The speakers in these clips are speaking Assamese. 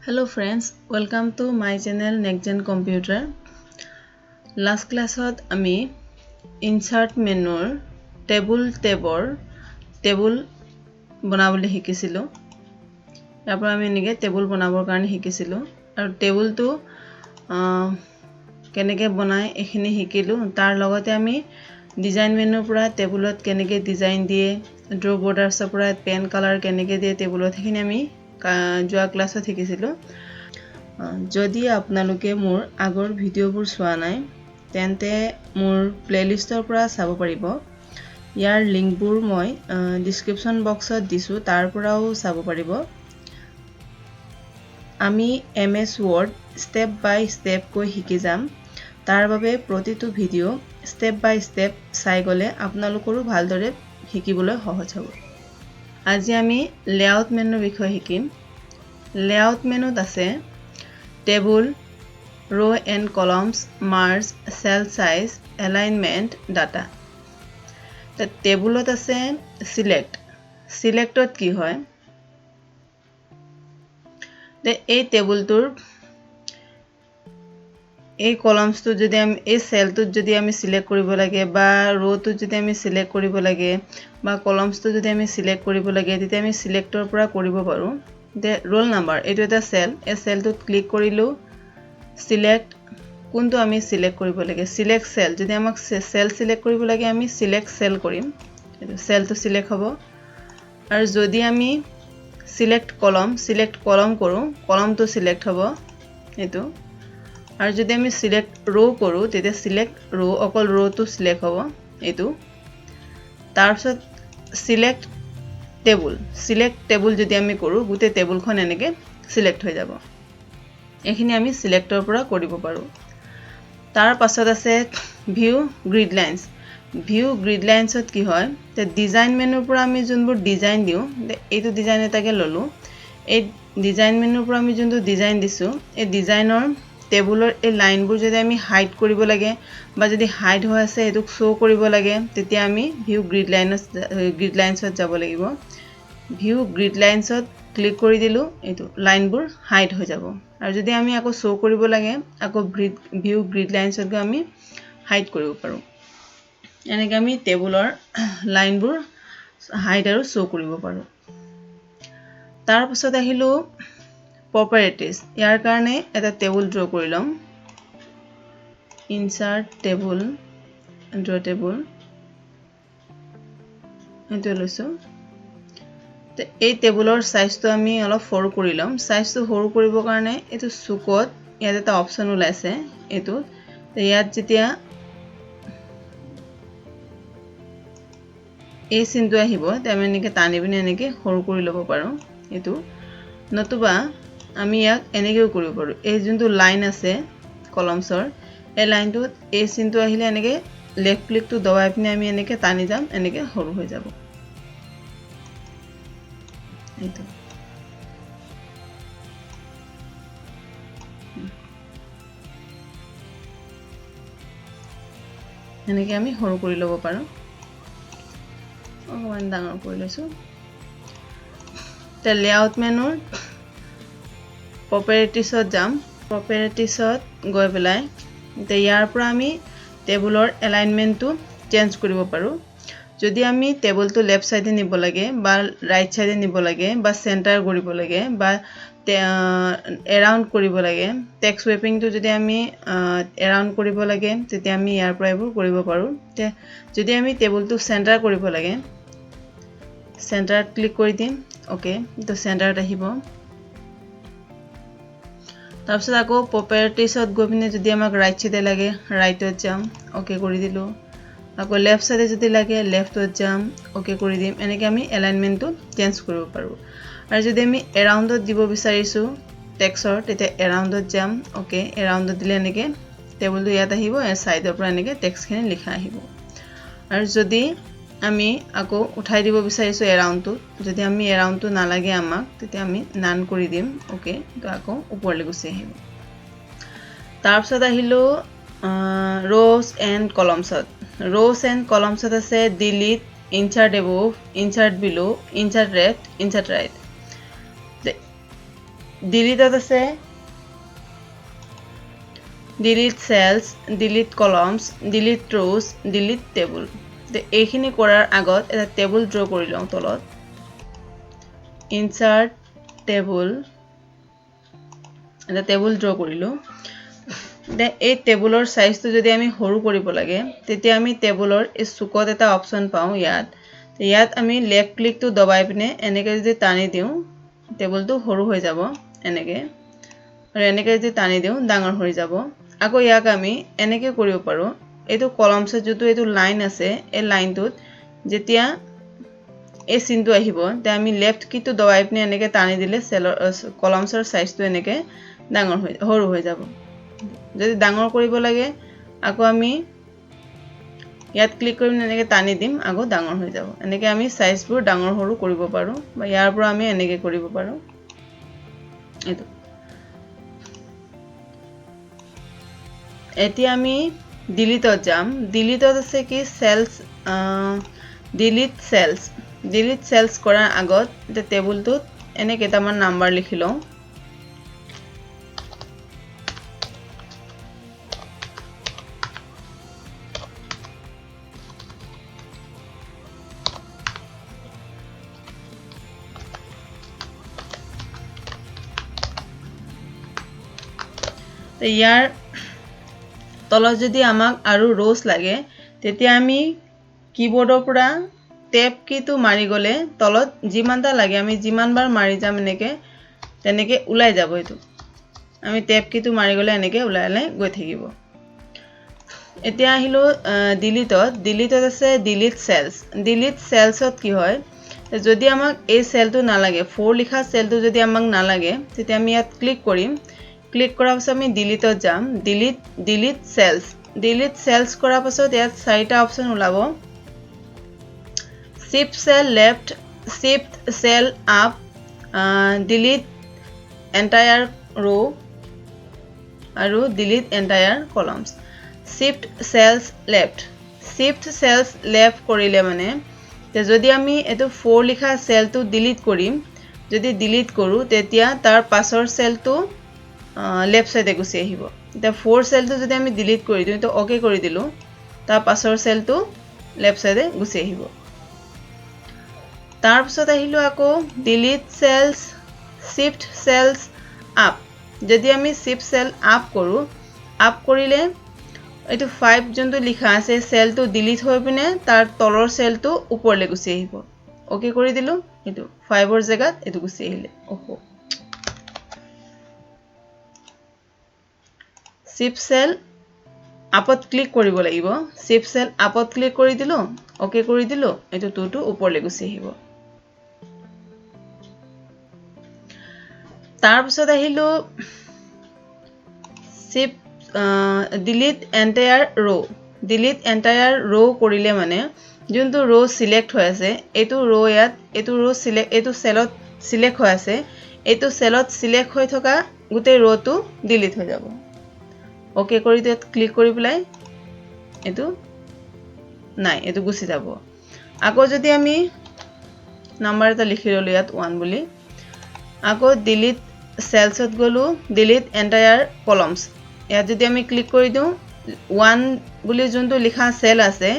Hello friends, welcome to my channel NextGen Computer. Last class আমি insert menu table বনাবলৈ শিকিছিলো। ইয়াৰ পৰা আমি এনেকৈ টেবুল বনাবৰ কাৰণে শিকিছিলো আৰু টেবুলটো কেনেকৈ বনায় এইখিনি শিকিলো। তাৰ লগতে আমি ডিজাইন মেনুৰ পৰা টেবুলত কেনেকৈ ডিজাইন দিয়ে, ড্ৰ বৰ্ডাৰ্ছৰ পৰা পেন কালাৰ কেনেকৈ দিয়ে টেবুলত, সেইখিনি আমি যোৱা ক্লাছত শিকিছিলো। যদি আপোনালোকে মোৰ আগৰ ভিডিঅ'বোৰ চোৱা নাই তেন্তে মোৰ প্লেলিষ্টৰ পৰা চাব পাৰিব। ইয়াৰ লিংকবোৰ মই ডিসক্ৰিপশন বক্সত দিছো, তাৰ পৰাও চাব পাৰিব। আমি MS Word স্টেপ বাই স্টেপ কৈ শিকি যাম। তাৰ বাবে প্ৰতিটো ভিডিঅ' স্টেপ বাই স্টেপ চাই গলে আপোনালোকৰো ভালদৰে শিকিবলৈ সহজ হ'ব। আজি আমি লেআউট মেনুৰ বিষয়ে শিকিম। লেআউট মেনুত আছে table, row and columns, merge, cell size, alignment, data. টেবুলত আছে select. Selectত কি হয়? এই টেবুলটোৰ এই কলামছটো যদি আমি এই সেলটোত যদি আমি সিলেক্ট কৰিব লাগে বা ৰ'টো যদি আমি সিলেক্ট কৰিব লাগে বা কলামছটো যদি আমি সিলেক্ট কৰিব লাগে তেতিয়া আমি সিলেক্টৰ পৰা কৰিব পাৰো। ৰোল নাম্বাৰ এইটো এটা সেল, এই সেলটোত ক্লিক কৰিলো, সিলেক্ট কোনটো আমি সিলেক্ট কৰিব লাগে, সিলেক্ট সেল। যদি আমাক সেল সিলেক্ট কৰিব লাগে আমি সিলেক্ট সেল কৰিম, এইটো সেলটো সিলেক্ট হ'ব। আৰু যদি আমি সিলেক্ট কলম কৰো, কলমটো সিলেক্ট হ'ব এইটো। আৰু যদি আমি সিলেক্ট ৰো কৰো তেতিয়া সিলেক্ট ৰো, অকল ৰোটো সিলেক্ট হ'ব এইটো। তাৰ পিছত সিলেক্ট টেবুল যদি আমি কৰো গোটে টেবুলখন এনেকৈ সিলেক্ট হৈ যাব। এইখিনি আমি সিলেক্টৰ পৰা কৰিব পাৰো। তাৰ পাছত আছে view grid lines. View grid লাইনছত কি হয়, তে ডিজাইন মেনুৰ পৰা আমি যোনবোৰ ডিজাইন দিও, এইটো ডিজাইন এটাকে ললো। এই ডিজাইন মেনুৰ পৰা আমি যোনটো ডিজাইন দিছো, এই ডিজাইনৰ টেবুলৰ এই লাইনবোৰ যদি আমি হাইড কৰিব লাগে বা যদি হাইড হৈ আছে এটো শো কৰিব লাগে তেতিয়া আমি ভিউ গ্ৰিড লাইনছত যাব লাগিব। ভিউ গ্ৰিড লাইনছত ক্লিক কৰি দিলো, এইটো লাইনবোৰ হাইড হৈ যাব। আৰু যদি আমি আকৌ শো কৰিব লাগে আকৌ ভিউ গ্ৰিড লাইনছত গৈ আমি হাইড কৰিব পাৰো। এনেকৈ আমি টেবুলৰ লাইনবোৰ হাইড আৰু শো কৰিব পাৰো। তাৰ পাছত আহিলো প্ৰপাৰ্টিজ। ইয়াৰ কাৰণে এটা টেবুল ড্ৰ কৰি লম। ইনসাৰ্ট টেবুল, ড্ৰ টেবুল এইটো লৈছো। এই টেবুলৰ সাইজটো আমি অলপ সৰু কৰি লম। সাইজটো সৰু কৰিবৰ কাৰণে এইটো চুকত ইয়াত এটা অপচন ওলাইছে, এইটো ইয়াত যেতিয়া এই চিনটো আহিব তে আমি এনেকৈ টানি পিনে এনেকৈ সৰু কৰি ল'ব পাৰো এইটো। নতুবা আমি ইয়াক এনেকৈও কৰিব পাৰো। এই যোনটো লাইন আছে কলমছৰ, এই লাইনটোত এই চিনটো আহিলে এনেকৈ লেফট ক্লিকটো দবাই পিনে আমি এনেকৈ টানি যাম, এনেকৈ সৰু হৈ যাব এইটো। এনেকৈ আমি সৰু কৰি ল'ব পাৰো। অকমান ডাঙৰ কৰি লৈছো। তে লেআউট মেনুৰ প্ৰপাৰ্টিজত যাম। প্ৰপাৰ্টিজত গৈ পেলাই ইয়াৰ পৰা আমি টেবুলৰ এলাইনমেন্টটো চেঞ্জ কৰিব পাৰো। যদি আমি টেবুলটো লেফট সাইডে নিব লাগে বা ৰাইট সাইডে নিব লাগে বা সেন্টাৰ কৰিব লাগে বা এৰাউন্ড কৰিব লাগে, টেক্সট ৱেপিংটো যদি আমি এৰাউন্ড কৰিব লাগে তেতিয়া আমি ইয়াৰ পৰা এইবোৰ কৰিব পাৰো। যদি আমি টেবুলটো সেন্টাৰ কৰিব লাগে সেন্টাৰত ক্লিক কৰি দিম, ওকে, তো সেন্টাৰত আহিব। তাৰ পিছত আকৌ প্ৰপাৰ্টিজত গৈ পিনে যদি আমাক ৰাইট সাইডে লাগে ৰাইটত যাম, ওকে কৰি দিলো। আকৌ লেফট সাইডে যদি লাগে লেফটত যাম, ওকে কৰি দিম। এনেকৈ আমি এলাইনমেন্টটো চেঞ্জ কৰিব পাৰো। আৰু যদি আমি এৰাউন্ডত দিব বিচাৰিছো টেক্সটৰ তেতিয়া এৰাউন্ডত যাম, ওকে, এৰাউন্ডত দিলে এনেকৈ টেবুলটো ইয়াত আহিব, সাইডৰ পৰা এনেকৈ টেক্সটখিনি লিখা আহিব। আৰু যদি আমি আকৌ উঠাই দিব বিচাৰিছো এৰাউন্ডটো, যদি আমি এৰাউন্ডটো নালাগে আমাক তেতিয়া আমি নান কৰি দিম, ওকে, তো আকৌ ওপৰলৈ গুচি আহিব। তাৰ পিছত আহিলো rows and columnsত। rows and columnsত আছে delete, insert above, insert below, insert left, insert right। ডিলিটত আছে delete cells, delete columns, delete rows, delete table. এইখিনি কৰাৰ আগত এটা টেবুল ড্ৰ কৰি লওঁ তলত insert table এটা টেবুল ড্ৰ কৰিলো এই টেবুলৰ সাইজটো যদি আমি সৰু কৰিব লাগে তেতিয়া আমি টেবুলৰ এই চুকত এটা অপচন পাওঁ ইয়াত আমি লেফট ক্লিকটো দবাই পিনে এনেকৈ যদি টানি দিওঁ টেবুলটো সৰু হৈ যাব এনেকৈ আৰু এনেকৈ যদি টানি দিওঁ ডাঙৰ হৈ যাব আকৌ ইয়াক আমি এনেকৈ কৰিব পাৰো এইটো কলমছত যেটো এইটো লাইন আছে এই লাইনটোত যেতিয়া এই চিনটো আহিব তে আমি লেফট কিটো দবাই পিনে এনেকৈ টানি দিলে কলমছৰ সাইজটো এনেকৈ ডাঙৰ হৈ সৰু হৈ যাব যদি ডাঙৰ কৰিব লাগে আকৌ আমি ইয়াত ক্লিক কৰি এনেকৈ টানি দিম আকৌ ডাঙৰ হৈ যাব এনেকৈ আমি সাইজবোৰ ডাঙৰ সৰু কৰিব পাৰো বা ইয়াৰ পৰা আমি এনেকৈ কৰিব পাৰো এইটো এতিয়া আমি ডিলিটত যাম ডিলিটত আছে কি সেলস ডিলিট সেলস কৰাৰ আগত এটা টেবুলটোত এনে কেইটামান নাম্বাৰ লিখি লওঁ ইয়াৰ তলত যদি আমাক আৰু rows লাগে তেতিয়া আমি কিবোৰ্ডৰ পৰা টেব কিটো মাৰি গলে তলত যিমানটা লাগে আমি যিমানবাৰ মাৰি যাম এনেকৈ তেনেকৈ ওলাই যাব এটো আমি টেব কিটো মাৰি গলে এনেকৈ ওলাই গৈ থাকিব এতিয়া আহিলো ডিলিটত আছে ডিলিট সেলসত কি হয় যদি আমাক এই সেলটো নালাগে 4 লিখা সেলটো যদি আমাক নালাগে তেতিয়া আমি ইয়াত ক্লিক কৰিম ক্লিক কৰাৰ পাছত আমি ডিলিটত যাম ডিলিট সেলস কৰাৰ পাছত ইয়াত চাৰিটা অপচন ওলাব shift cell left shift cell up delete entire row আৰু delete entire columns shift cells left কৰিলে মানে তে যদি আমি এটো 4 লিখা সেলটো ডিলিট কৰিম যদি ডিলিট কৰো তেতিয়া তাৰ পাছৰ সেলটো লেফট সাইডে গুছি আহিব এটা 4 সেলটো যদি আমি ডিলিট কৰি দিও তো ওকে কৰি দিলো তাৰ পাছৰ সেলটো লেফট সাইডে গুছি আহিব তাৰ পিছত আহিলো আকৌ delete cells shift cells up যদি আমি শিফট সেল আপ কৰো আপ কৰিলে এটো 5 যোনটো লিখা আছে সেলটো ডিলিট হৈ পিনে তাৰ তলৰ সেলটো ওপৰলে গুছি আহিব ওকে কৰি দিলো এটো 5 ৰ জায়গাত এটো গুছি আহিলে ওহো shift cell আপত ক্লিক কৰিব লাগিব shift cell আপত ক্লিক কৰি দিলো ওকে কৰি দিলো এটো 2 টো ওপৰলে গুছি আহিব তাৰ পিছত আহিলো shift delete entire row কৰিলে মানে যোনটো row সিলেক্ট হৈ আছে এটো row ইয়াত এটো row সিলেক্ট এটো সেলত সিলেক্ট হৈ আছে এটো সেলত সিলেক্ট হৈ থকা গোটেই row টো ডিলিট হৈ যাব ওকে কৰি দিয়ত ক্লিক কৰি পেলাই এটো নাই এটো গুছি যাব আকৌ যদি আমি নাম্বাৰ এটা লিখি ললো ইয়াত 1 বুলি আকৌ ডিলিট সেলসত গলো ডিলিট এন্টায়াৰ কলমস ইয়াত যদি আমি ক্লিক কৰি দিও 1 বুলি যোনটো লিখা সেল আছে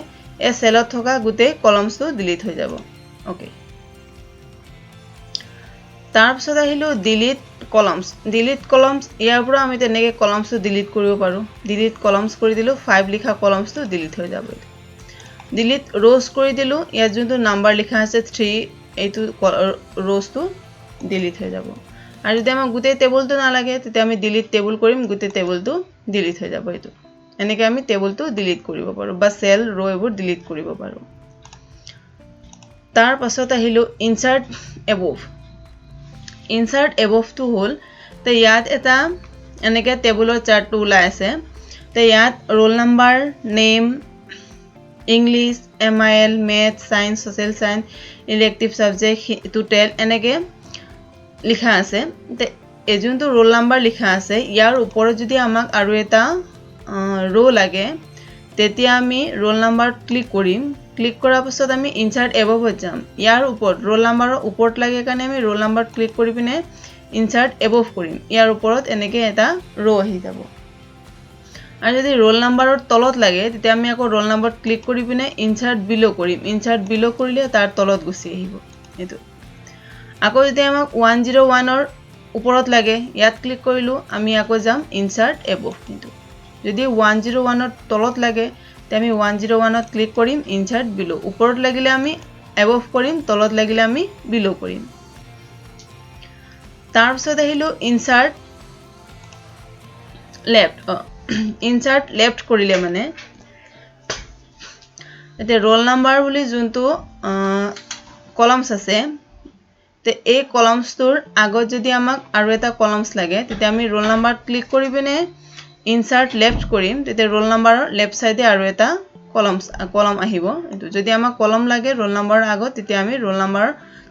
এই সেলত থকা গোটেই কলমসটো ডিলিট হৈ যাব ওকে তাৰ পিছত আহিলো ডিলিট কলমস ইয়াৰ পৰা আমি তেনেকৈ কলমসটো ডিলিট কৰিব পাৰো ডিলিট কলমস কৰি দিলো 5 লিখা কলমসটো ডিলিট হৈ যাব ডিলিট rows কৰি দিলো ইয়াত যোনটো নাম্বাৰ লিখা আছে 3 এইটো rowsটো ডিলিট হৈ যাব আৰু যদি আমাক গোটেই টেবুলটো নালাগে তেতিয়া আমি ডিলিট টেবুল কৰিম গোটেই টেবুলটো ডিলিট হৈ যাব এটো এনেকৈ আমি টেবুলটো ডিলিট কৰিব পাৰো বা সেল ৰ এবোৰ ডিলিট কৰিব পাৰো তাৰ পাছত আহিলো insert above টো হল তে ইয়াত এটা এনেকৈ টেবুলৰ চাৰ্টটো ওলাই আছে তে ইয়াত roll number name English MIL math science social science elective subject total এনেকৈ লিখা আছে তে এজুনটো roll number লিখা আছে ইয়াৰ ওপৰত যদি আমাক আৰু এটা row লাগে তেতিয়া আমি roll number ক্লিক কৰিম ক্লিক কৰাৰ পাছত আমি insert above যাম ইয়াৰ ওপৰত roll number ওপৰত লাগে কাৰণে আমি roll number ক্লিক কৰি পিনে ইনচাৰ্ট এবভ কৰিম ইয়াৰ ওপৰত এনেকৈ এটা ৰ' আহি যাব আৰু যদি ৰোল নাম্বাৰৰ তলত লাগে তেতিয়া আমি আকৌ ৰোল নাম্বাৰত ক্লিক কৰি পিনে ইনচাৰ্ট বিলো কৰিম ইনচাৰ্ট বিলো কৰিলে তাৰ তলত গুচি আহিব এইটো আকৌ যদি আমাক 101ৰ ওপৰত লাগে ইয়াত ক্লিক কৰিলো আমি আকৌ যাম ইনচাৰ্ট এবভ কিন্তু যদি 101ৰ তলত লাগে তে আমি 101ত ক্লিক কৰিম ইনচাৰ্ট বিলো ওপৰত লাগিলে আমি এবভ কৰিম তলত লাগিলে আমি বিলো কৰিম তাৰ পিছত আহিলো ইনচাৰ্ট লেফ্ট ইনচাৰ্ট লেফ্ট কৰিলে মানে এতে ৰোল নাম্বাৰ বুলি যোনটো কলামছ আছে তে এই কলামছটোৰ আগত যদি আমাক আৰু এটা কলামছ লাগে তেতিয়া আমি ৰোল নাম্বাৰত ক্লিক কৰি পিনে ইনচাৰ্ট লেফ্ট কৰিম তেতিয়া ৰোল নাম্বাৰৰ লেফ্ট সাইডে আৰু এটা কলম আহিব এটো যদি আমাক কলম লাগে ৰোল নাম্বাৰৰ আগত তেতিয়া আমি ৰোল নাম্বাৰ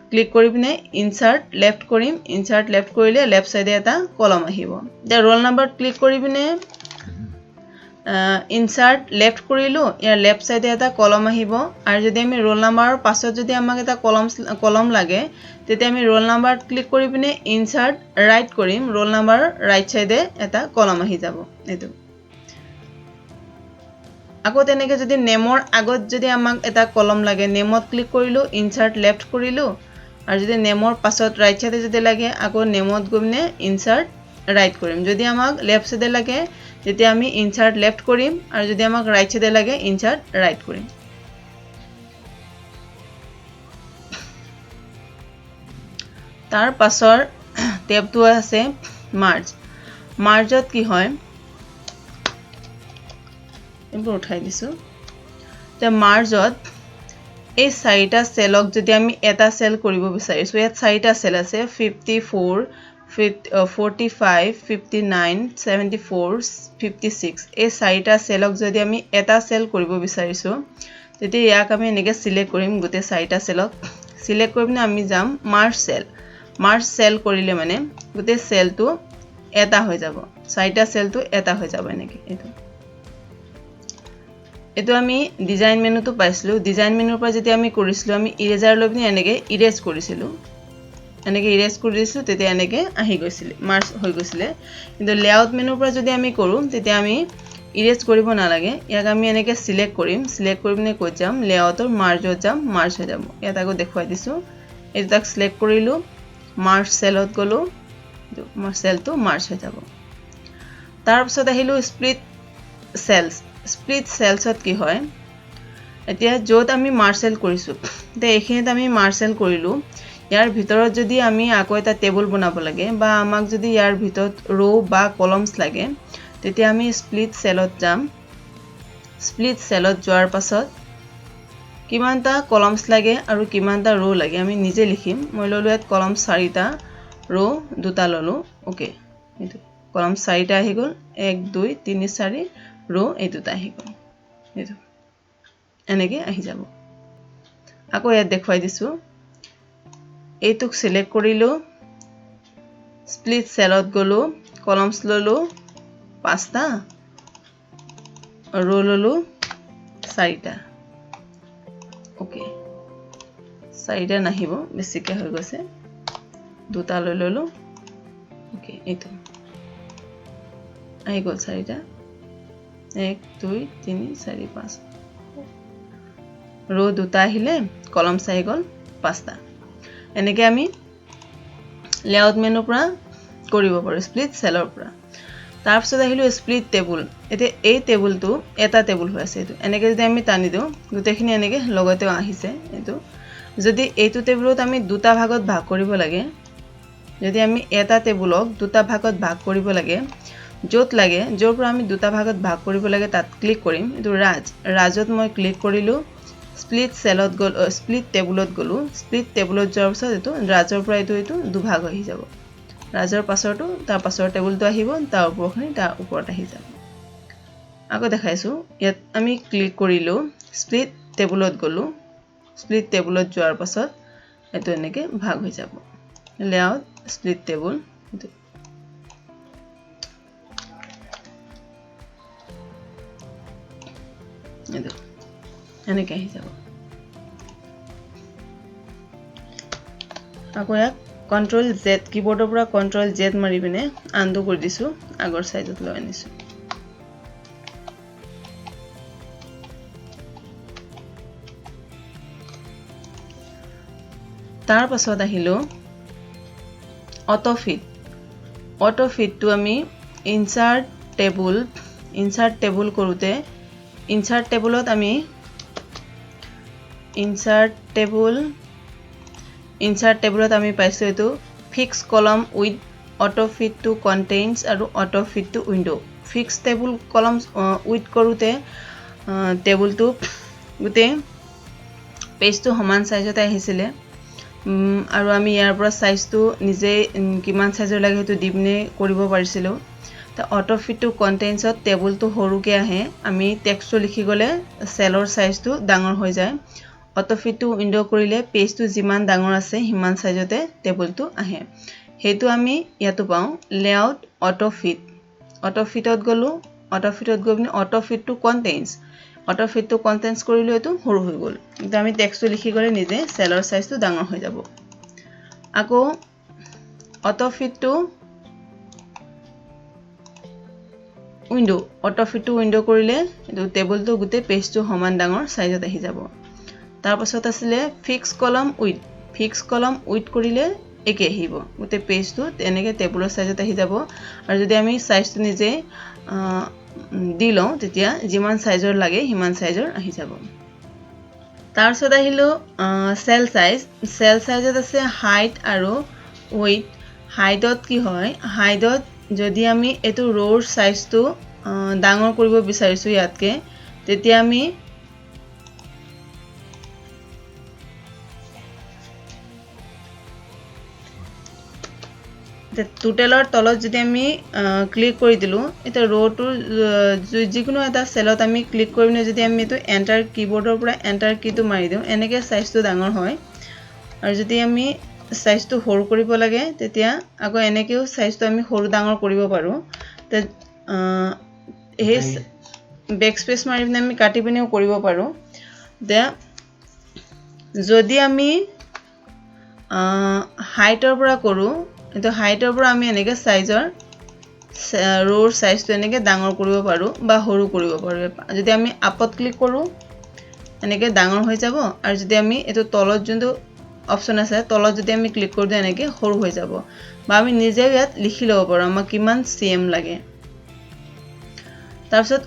ক্লিক কৰি পিনে ইনচাৰ্ট লেফ্ট কৰিম ইনচাৰ্ট লেফ্ট কৰিলে লেফ্ট সাইডে এটা কলম আহিব এতিয়া ৰোল নাম্বাৰত ক্লিক কৰি পিনে ইনচাৰ্ট লেফ্ট কৰিলো ইয়াৰ লেফ্ট সাইডে এটা কলম আহিব আৰু যদি আমি ৰোল নাম্বাৰৰ পাছত যদি আমাক এটা কলম লাগে তেতিয়া আমি ৰোল নাম্বাৰত ক্লিক কৰি পিনে ইনচাৰ্ট ৰাইট কৰিম ৰোল নাম্বাৰৰ ৰাইট সাইডে এটা কলম আহি যাব এটো আকৌ তেনেকে যদি নেমৰ আগত যদি আমাক এটা কলম লাগে নেমত ক্লিক কৰিলো ইনচাৰ্ট লেফ্ট কৰিলো আৰু যদি নেমৰ পাছত ৰাইট সাইডে যদি লাগে আকৌ নেমত গইনে ইনচাৰ্ট ৰাইট কৰিম যদি আমাক লেফ্ট সাইডে লাগে তেতিয়া আমি ইনচাৰ্ট লেফ্ট কৰিম আৰু যদি আমাক ৰাইট সাইডে লাগে ইনচাৰ্ট ৰাইট কৰিম তাৰ পাছৰ টেবটো আছে মাৰ্জত কি হয় এইবোৰ উঠাই দিছো তে মাৰ্জত এই চাৰিটা সেলক যদি আমি এটা সেল কৰিব বিচাৰিছো ইয়াত চাৰিটা সেল আছে 54 45 59 74 56 এই চাৰিটা সেলক যদি আমি এটা সেল কৰিব বিচাৰিছো তেতিয়া ইয়াক আমি এনেকৈ সিলেক্ট কৰিম গোটে চাৰিটা সেলক সিলেক্ট কৰিপিনে আমি যাম মাৰ্জ সেল কৰিলে মানে গোটে সেলটো এটা হৈ যাব চাৰিটা সেলটো এটা হৈ যাব এনেকৈ এটো আমি ডিজাইন মেনুটো পাইছিলো ডিজাইন মেনুৰ পৰা যেতিয়া আমি কৰিছিলো আমি ইৰেজাৰ লৈ পিনে এনেকৈ ইৰেজ কৰিছিলো এনেকৈ ইৰেজ কৰি দিছো তেতিয়া এনেকৈ আহি গৈছিল মাৰ্জ হৈ গৈছিল কিন্তু লেআউট মেনুৰ পৰা যদি আমি কৰো তেতিয়া আমি ইৰেজ কৰিব নালাগে ইয়াক আমি এনেকৈ সিলেক্ট কৰিম সিলেক্ট কৰি পিনে কত যাম লেআউটৰ মাৰ্জত যাম মাৰ্জ হৈ যাব ইয়াত আকৌ দেখুৱাই দিছো এটা তাক সিলেক্ট কৰিলো মাৰ্জ সেলত গলো সেলটো মাৰ্জ হৈ যাব তাৰ পিছত আহিলো স্প্লিট সেলছত কি হয় এতিয়া যত আমি মাৰ্সেল কৰিছো তে এইখিনিত আমি মাৰ্সেল কৰিলো ইয়াৰ ভিতৰত যদি আমি আকৌ এটা টেবুল বনাব লাগে বা আমাক যদি ইয়াৰ ভিতৰত ৰো বা কলমছ লাগে তেতিয়া আমি স্প্লিট সেলত যাম স্প্লিট সেলত যোৱাৰ পাছত কিমানটা কলমছ লাগে আৰু কিমানটা ৰো লাগে আমি নিজে লিখিম মই ললো ইয়াত কলম 4টা ৰো 2টা ললো ওকে এটো কলম 4টা আহি গল 1 2 3 4 ৰো এই দুটা আহি গল এটো এনেকৈ আহি যাব আকৌ ইয়াত দেখুৱাই দিছো এইটোক সিলেক্ট কৰিলো স্প্লিট সেলত গলো কলমছ ললো 5টা ৰো ললো 4টা ওকে 4টা নাহিব বেছিকে হৈ গৈছে 2টা লৈ ললো ওকে এইটো আহি গল 4টা 1 2 3 4 5 रो 2টা আহিলে কলম আহি গল 5টা এনেকৈ আমি লেআউট মেনুৰ পৰা কৰিব পাৰো স্প্লিট সেলৰ পৰা তাৰ পিছত আহিলো স্প্লিট টেবুল এতে এই টেবুলটো এটা টেবুল হৈ আছে এটো এনেকৈ যদি আমি টানি দিও গুটেখিনি এনেকৈ লগতে আহিছে এটো যদি এইটো টেবুলত আমি দুটা ভাগত ভাগ কৰিব লাগে যদি আমি এটা টেবুলক দুটা ভাগত ভাগ কৰিব লাগে যত লাগে যৰ পৰা আমি দুটা ভাগত ভাগ কৰিব লাগে তাত ক্লিক কৰিম এটো ৰাজত মই ক্লিক কৰিলো স্প্লিট সেলত গল স্প্লিট টেবুলত গলো স্প্লিট টেবুলত যোৱাৰ পিছত এটো ৰাজৰ পৰা এটো দুভাগ হৈ যাব ৰাজৰ পাছৰটো তাৰ পাছৰ টেবুলটো আহিব তাৰ ওপৰখিনি তাৰ ওপৰত আহি যাব আকৌ দেখাইছো ইয়াত আমি ক্লিক কৰিলো স্প্লিট টেবুলত গলো স্প্লিট টেবুলত যোৱাৰ পাছত এটো এনেকৈ ভাগ হৈ যাব লেআউট স্প্লিট টেবুল এটো এনেকৈ আহি যাব আকৌ ইয়াক Ctrl Z keyboard পৰা Ctrl Z মাৰি পিনে undo কৰি দিছো আগৰ সাইজত লৈ আনিছো তাৰ পাছত আহিলো অটো ফিট তো আমি ইনসাৰ্ট টেবুল কৰোতে ইনসার্ট টেবুলত আমি পাইছো এটো fix column with auto fit to contents আৰু auto fit to window fix table columns with কৰোতে টেবুলটো গুতে পেজটো সমান সাইজতে আহিছিলে আৰু আমি ইয়াৰ পৰা সাইজটো নিজে কিমান সাইজৰ লাগে হেতু দিবনে কৰিব পাৰিছিলো তা অটো ফিট টু কন্টেইনসত টেবুলটো হৰুকে আহে আমি টেক্সটটো লিখি গলে সেলৰ সাইজটো ডাঙৰ হৈ যায় অটো ফিট টু উইন্ডো কৰিলে পেজটো যিমান ডাঙৰ আছে হিমান সাইজতে টেবুলটো আহে হেতু আমি ইয়াতো পাও লেআউট অটো ফিটত গলো অটো ফিটত গৈ অটো ফিট টু কন্টেইনস কৰিলে এটো হৰু হৈ গল কিন্তু আমি টেক্সটটো লিখি গলে নিজে সেলৰ সাইজটো ডাঙৰ হৈ যাব আকৌ অটো ফিট টু উইন্ডো কৰিলে এটো টেবুলটো গুতে পেজটো সমান ডাঙৰ সাইজত আহি যাব তাৰ পাছত আছিল ফিক্স কলাম উইথ কৰিলে একে আহিব গুতে পেজটো এনেকে টেবুলৰ সাইজত আহি যাব আৰু যদি আমি সাইজটো নিজে দি লও তেতিয়া যিমান সাইজৰ লাগে হিমান সাইজৰ আহি যাব তাৰ পাছত আহিলো সেল সাইজত আছে হাইট আৰু উইথ হাইটত কি হয় হাইটত যদি আমি এটো ৰোৰ সাইজটো ডাঙৰ কৰিব বিচাৰিছো ইয়াতকে তেতিয়া আমি টোটেলৰ তলত যদি আমি ক্লিক কৰি দিলু এটা ৰোটো যিকোনো এটা সেলত আমি ক্লিক কৰিনে যদি আমি এটো এন্টাৰ কিবোৰ্ডৰ পৰা এন্টাৰ কিটো মাৰি দিও এনেকে সাইজটো ডাঙৰ হয় আৰু যদি আমি সাইজটো হৰু কৰিব লাগে তেতিয়া আকৌ এনেকেও সাইজটো আমি হৰু ডাঙৰ কৰিব পাৰো তে এই বেকস্পেস মাৰি পিনে আমি কাটি পিনেও কৰিব পাৰো দে যদি আমি হাইটৰ পৰা কৰো এটো হাইটৰ পৰা আমি এনেকে সাইজৰ ৰোৰ সাইজটো এনেকে ডাঙৰ কৰিব পাৰো বা হৰু কৰিব পাৰো যদি আমি আপত ক্লিক কৰো এনেকে ডাঙৰ হৈ যাব আৰু যদি আমি এটো তলত যোনটো অপচন আছে তলত যদি আমি ক্লিক কৰো এনেকে হৰু হৈ যাব বা আমি নিজে ইয়াত লিখি লব পাৰো আমাক কিমান সিএম লাগে তাৰপিছত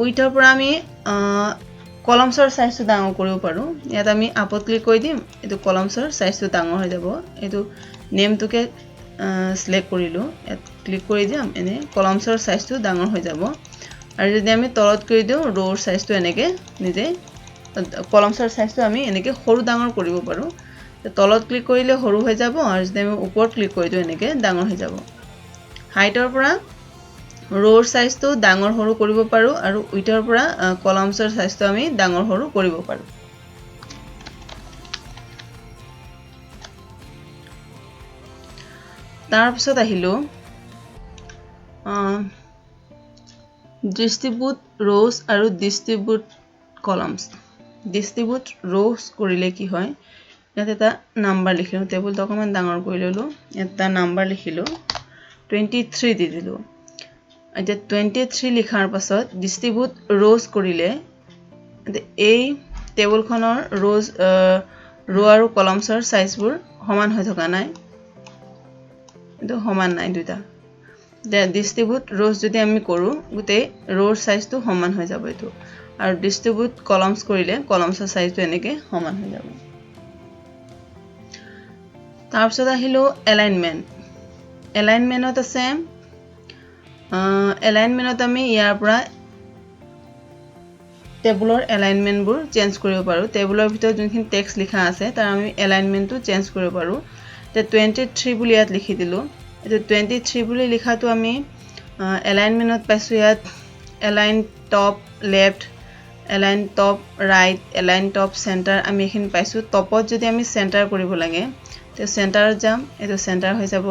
উইথৰ পৰা আমি কলামছৰ সাইজটো ডাঙৰ কৰিব পাৰো ইয়াত আমি আপত ক্লিক কৰি দিম এটো কলামছৰ সাইজটো ডাঙৰ হৈ যাব এটো নেমটোকে সিলেক্ট কৰিলো ইয়াত ক্লিক কৰি দিম এনে কলামছৰ সাইজটো ডাঙৰ হৈ যাব আৰু যদি আমি তলত কৰি দিও ৰোৰ সাইজটো এনেকে নিজে কলামছৰ সাইজটো আমি এনেকে হৰু ডাঙৰ কৰিব পাৰো তলত ক্লিক কৰিলে হৰু হৈ যাব আৰু যদি আমি ওপৰত ক্লিক কৰি দিও এনেকে ডাঙৰ হৈ যাব হাইটৰ পৰা ৰোৰ সাইজটো ডাঙৰ হৰু কৰিব পাৰো আৰু উইথৰ পৰা কলামছৰ সাইজটো আমি ডাঙৰ হৰু কৰিব পাৰো তাৰ পিছত আহিলো ডিস্ট্ৰিবিউট rows আৰু ডিস্ট্ৰিবিউট columns ডিস্ট্ৰিবিউট rows কৰিলে কি হয় ইয়াত এটা নাম্বাৰ লিখিলো টেবুলটো অকমান ডাঙৰ কৰি ললো এটা নাম্বাৰ লিখিলো 23 দি দিলো এতিয়া 23 লিখাৰ পাছত ডিস্ট্ৰিবিউট rows কৰিলে এই টেবুলখনৰ rows ৰো আৰু কলামছৰ সাইজবোৰ সমান হৈ থকা নাই এটো সমান নাই দুটা ডিস্ট্ৰিবিউট rows যদি আমি কৰো গুতে ৰোৰ সাইজটো সমান হৈ যাব এটো আৰু ডিস্ট্ৰিবিউট কলামছ কৰিলে কলামছৰ সাইজটো এনেকে সমান হৈ যাব তাৰ পিছত আহিলো এলাইনমেন্টত আছে এলাইনমেন্টত আমি ইয়াৰ পৰা টেবুলৰ এলাইনমেন্টবোৰ চেঞ্জ কৰিব পাৰো টেবুলৰ ভিতৰত যোনখিনি টেক্সট লিখা আছে তাৰ আমি এলাইনমেন্টটো চেঞ্জ কৰিব পাৰো তে 23 বুলি ইয়াত লিখি দিলো এটো 23 বুলি লিখাটো আমি এলাইনমেন্টত পাইছো ইয়াত align top left align top right align top centre আমি এখিন পাইছো টপত যদি আমি সেন্টাৰ কৰিব লাগে তে সেন্টাৰত যাম এটো সেন্টাৰ হৈ যাব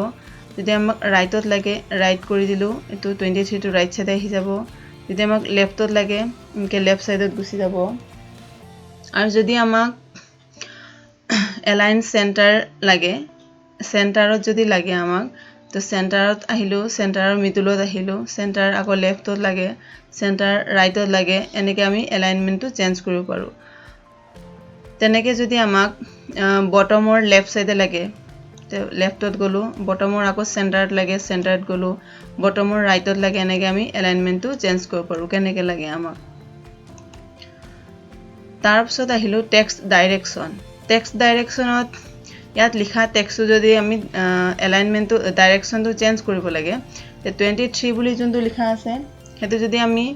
যদি আমাক ৰাইটত লাগে ৰাইট কৰি দিলো এটো 23 টু ৰাইট সাইড আহি যাব যদি আমাক লেফটত লাগে ইনকে লেফট সাইডত গুছি যাব আৰু যদি আমাক এলাইন সেন্টাৰ লাগে চেণ্টাৰত যদি লাগে আমাক তো চেণ্টাৰত আহিলো চেণ্টাৰৰ মিডলত আহিলো চেণ্টাৰ আকৌ লেফটত লাগে চেণ্টাৰ ৰাইটত লাগে এনেকৈ আমি এলাইনমেণ্টটো চেঞ্জ কৰিব পাৰোঁ তেনেকৈ যদি আমাক বটমৰ লেফট সাইডে লাগে তো লেফটত গলো বটমৰ আকৌ চেণ্টাৰত লাগে চেণ্টাৰত গলো বটমৰ ৰাইটত লাগে এনেকৈ আমি এলাইনমেণ্টটো চেঞ্জ কৰিব পাৰোঁ কেনেকৈ লাগে আমাক তাৰ পিছত আহিলো টেক্সট ডাইৰেকশ্যনত ইয়াত লিখা টেক্সটটো যদি আমি এলাইনমেণ্টটো ডাইৰেকশ্যনটো চেঞ্জ কৰিব লাগে তে 23 বুলি যোনটো লিখা আছে হেতু যদি আমি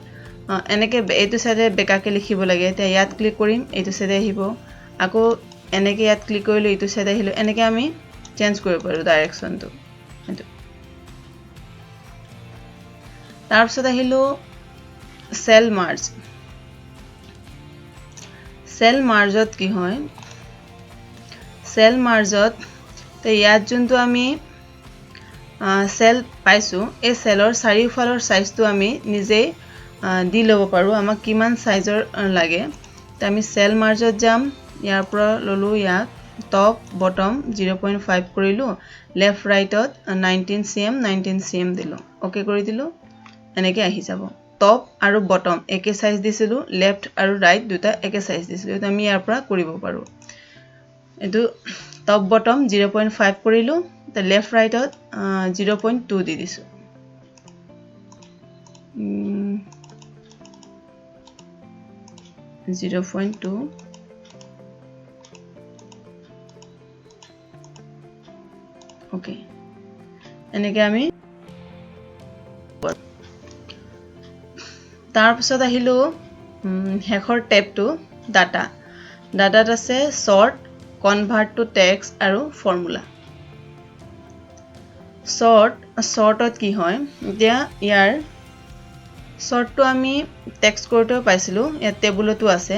এনেকৈ এইটো সাইডে বেকাকে লিখিব লাগে তে ইয়াত ক্লিক কৰিম এইটো সাইডে আহিব আকৌ এনেকৈ ইয়াত ক্লিক কৰিলে এইটো সাইডে আহিলো এনেকৈ আমি চেঞ্জ কৰিব পাৰোঁ ডাইৰেকশ্যনটো হেতু তাৰ পিছত আহিলো সেল মাৰ্জত কি হয় সেল মাৰ্জত তে ইয়াত যোনটো আমি সেল পাইছো এই সেলৰ চাৰিওফালৰ সাইজটো আমি নিজে দি ল'ব পাৰোঁ আমাক কিমান সাইজৰ লাগে তে আমি সেল মাৰ্জত যাম ইয়াৰ পৰা ললো ইয়াত টপ বটম 0.5 কৰিলো লেফট ৰাইটত 19 cm দিলো ওকে কৰি দিলো এনেকৈ আহি যাব টপ আৰু বটম একে সাইজ দিছিলো লেফট আৰু ৰাইট দুটা একে সাইজ দিছিলো এটা আমি ইয়াৰ পৰা কৰিব পাৰোঁ এটো টপ বটম 0.5 কৰিলো তে লেফট ৰাইটত 0.2 দি দিছো $0.2 ওকে এনেকৈ আমি তাৰ পিছত আহিলো হেখৰ টেবটো ডাটাত আছে শৰ্ট কনভাৰ্ট টু টেক্সট আৰু ফৰ্মুলা শৰ্টত কি হয় এতিয়া ইয়াৰ শৰ্টটো আমি টেক্সট কৰোঁতেও পাইছিলো ইয়াত টেবুলতো আছে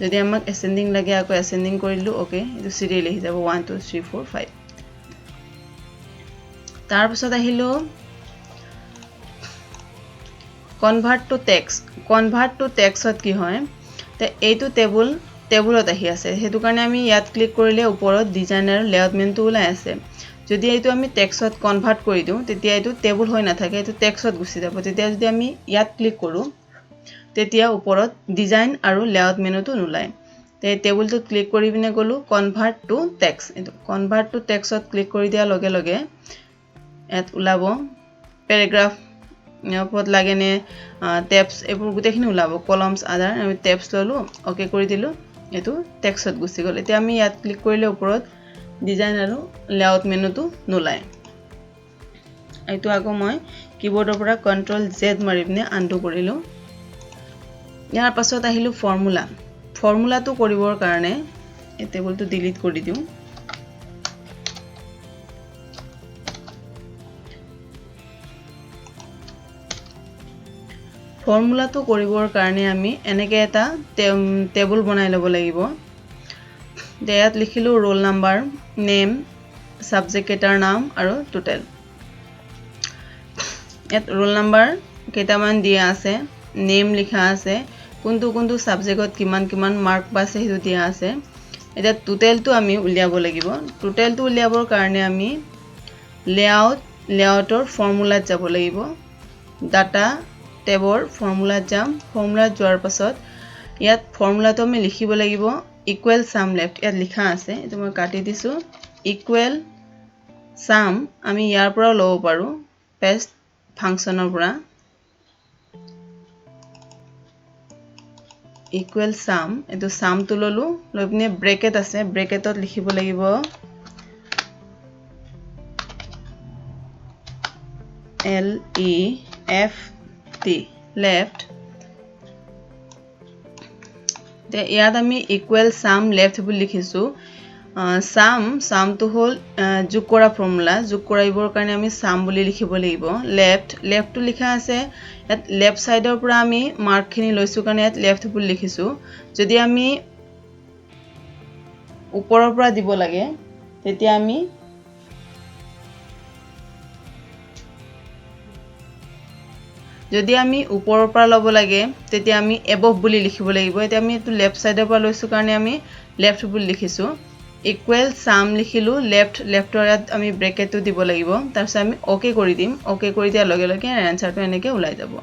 যদি আমাক এসেন্ডিং লাগে আকৌ এসেন্ডিং কৰিলো ওকে এইটো সিৰিয়েল আহি যাব 1 2 3 4 5 তাৰ পিছত আহিলো কনভাৰ্ট টু টেক্সট কি হয় তে এইটো টেবুলত আহি আছে হেতু কাৰণে আমি ইয়াত ক্লিক কৰিলে ওপৰত ডিজাইন আৰু লেআউট মেনুটো ওলাই আছে যদি এইটো আমি টেক্সট কনভাৰ্ট কৰি দিও তেতিয়া এইটো টেবুল হৈ নাথাকে এইটো টেক্সট গুচি যাব তেতিয়া যদি আমি ইয়াত ক্লিক কৰো তেতিয়া ওপৰত ডিজাইন আৰু লেআউট মেনুটো নোলায় তে টেবুলটো ক্লিক কৰি বিনে গলো কনভাৰ্ট টু টেক্সট এইটো কনভাৰ্ট টু টেক্সট ক্লিক কৰি দিয়া লগে লগে ইয়াত ওলাব প্যাৰাগ্ৰাফ ইয়াত লাগে নে টেবস এবোৰ গুটেখিনি ওলাব কলমস আদাৰ আমি টেবস ললো ওকে কৰি দিলো এটো টেক্সট গুচি গল এতিয়া আমি ইয়াত ক্লিক কৰিলে ওপৰত ডিজাইন আৰু লেআউট মেনুটো নোলায় এইটো আগো মই কিবোৰ্ডৰ পৰা কন্ট্ৰোল জেড মাৰি বিনে আনডু কৰিলো ইয়াৰ পাছত আহিলো ফৰ্মুলাটো কৰিবৰ কাৰণে এই টেবুলটো ডিলিট কৰি দিও ফৰ্মুলাটো কৰিবৰ কাৰণে আমি এনেকৈ এটা টেবুল বনাই ল'ব লাগিব ইয়াত লিখিলো ৰোল নাম্বাৰ নেম সাবজেক্ট এটাৰ নাম আৰু টোটেল ইয়াত ৰোল নাম্বাৰ কেইটামান দিয়া আছে নেম লিখা আছে কোনটো সাবজেক্টত কিমান মাৰ্ক পাইছে হেতু দিয়া আছে এটা টোটেলটো আমি উলিয়াব লাগিব টোটেলটো উলিয়াবৰ কাৰণে আমি লেআউটৰ ফৰ্মুলাত যাব লাগিব ডাটা টেবৰ ফৰ্মুলাত যাম ফৰ্মুলাত যোৱাৰ পাছত ইয়াত ফৰ্মুলাটো আমি লিখিব লাগিব ইকুৱেল সাম লেফট ইয়াত লিখা আছে এটো মই কাটি দিছো ইকুৱেল সাম আমি ইয়াৰ পৰা লব পাৰো পেস্ট ফাংচনৰ পৰা ইকুৱেল সাম এটো সামটো ললো লইপিনে ব্ৰেকেট আছে ব্ৰেকেটত লিখিব লাগিব LEFT left তে ইয়াত আমি ইকুৱেল সাম লেফট বুলি লিখিছো সাম তো হল যোগ কৰা ফৰ্মুলা যোগ কৰাইবৰ কাৰণে আমি সাম বুলি লিখিব লাগিব লেফট তো লিখা আছে ইয়াত লেফট সাইডৰ পৰা আমি মাৰ্ক খিনি লৈছো কাৰণে ইয়াত লেফট বুলি লিখিছো যদি আমি ওপৰৰ পৰা দিব লাগে তেতিয়া আমি যদি আমি ওপৰৰ পৰা লব লাগে তেতিয়া আমি এবভ বুলি লিখিব লাগিব এতিয়া আমি এটো লেফট সাইডৰ পৰা লৈছো কাৰণে আমি লেফট বুলি লিখিছো ইকুৱেল সাম লিখিলো লেফটৰ ইয়াত আমি ব্ৰেকেটটো দিব লাগিব তাৰপিছত আমি ওকে কৰি দিম ওকে কৰি দিয়াৰ লগে লগে আনসাৰটো এনেকৈ ওলাই যাব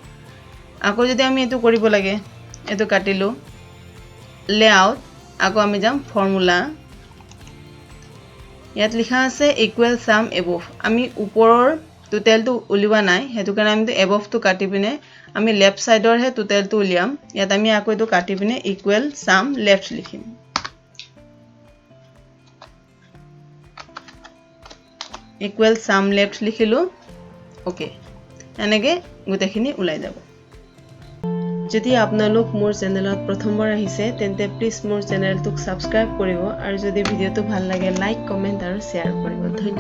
আকৌ যদি আমি এটো কৰিব লাগে এটো কাটিলো লেআউট আকৌ আমি যাম ফৰ্মুলা ইয়াত লিখা আছে ইকুৱেল সাম এবভ আমি ওপৰৰ টোটেলটো উলিওৱা নাই হেতু কাৰণে আমি এবভটো কাটি পিনে আমি লেফট সাইডৰ হে টোটেলটো উলিয়াম ইয়াত আমি আকৌ এটো কাটি পিনে ইকুৱেল সাম লেফট লিখিম ইকুৱেল সাম লেফট লিখিলো ওকে এনেকৈ গুটেখিনি ওলাই যাব যদি আপোনালোক মোৰ চেনেলত প্ৰথমবাৰ আহিছে তেন্তে প্লিজ মোৰ চেনেলটোক সাবস্ক্ৰাইব কৰিব আৰু যদি ভিডিওটো ভাল লাগে লাইক কমেন্ট আৰু শেয়াৰ কৰিব ধন্যবাদ